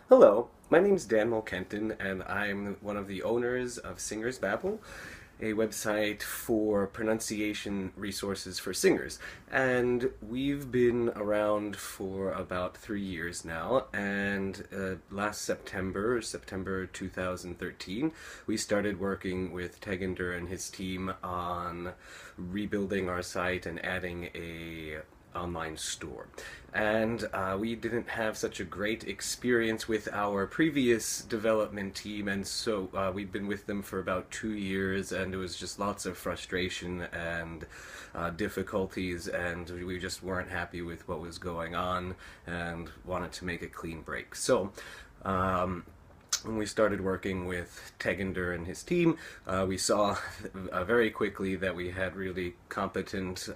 Hello, my name's Dan Mulkenton, and I'm one of the owners of Singers Babble, a website for pronunciation resources for singers. And we've been around for about 3 years now. And last September 2013, we started working with Teginder and his team on rebuilding our site and adding a online store. And we didn't have such a great experience with our previous development team, and so we'd been with them for about 2 years, and it was just lots of frustration and difficulties, and we just weren't happy with what was going on and wanted to make a clean break. So when we started working with Teginder and his team, we saw very quickly that we had really competent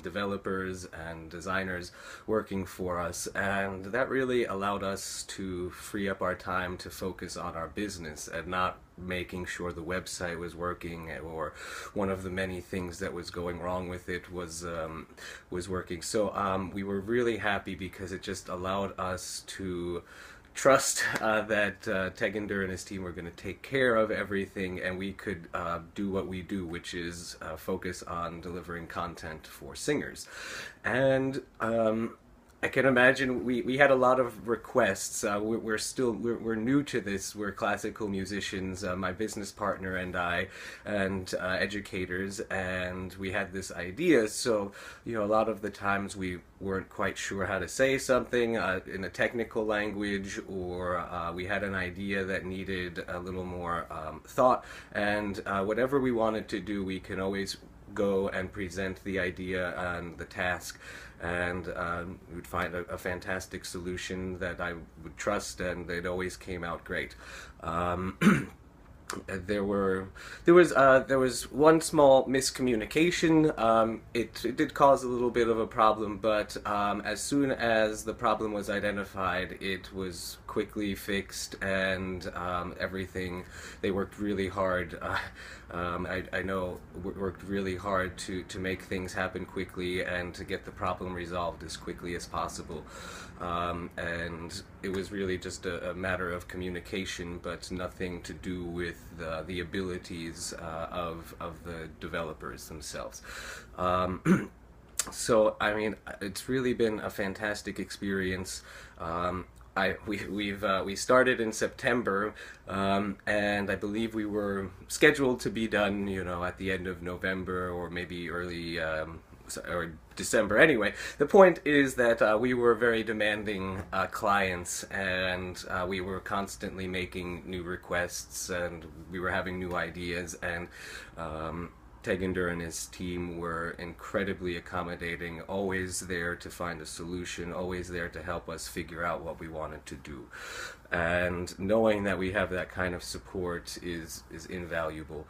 developers and designers working for us, and that really allowed us to free up our time to focus on our business and not making sure the website was working, or one of the many things that was going wrong with it was working. So we were really happy because it just allowed us to trust that Teginder and his team were going to take care of everything, and we could do what we do, which is focus on delivering content for singers. And I can imagine we had a lot of requests. We're new to this. We're classical musicians, my business partner and I, and educators, and we had this idea. So a lot of the times we weren't quite sure how to say something in a technical language, or we had an idea that needed a little more thought. And whatever we wanted to do, we can always go and present the idea and the task, and we'd find a fantastic solution that I would trust, and it always came out great. There was one small miscommunication. It did cause a little bit of a problem, but as soon as the problem was identified, it was quickly fixed, and everything. They worked really hard. I know worked really hard to make things happen quickly and to get the problem resolved as quickly as possible. And it was really just a matter of communication, but nothing to do with the abilities of the developers themselves. So I mean, it's really been a fantastic experience. We started in September, and I believe we were scheduled to be done, at the end of November or maybe early or December. Anyway, the point is that we were very demanding clients, and we were constantly making new requests, and we were having new ideas, and Teginder and his team were incredibly accommodating, always there to find a solution, always there to help us figure out what we wanted to do. And knowing that we have that kind of support is invaluable.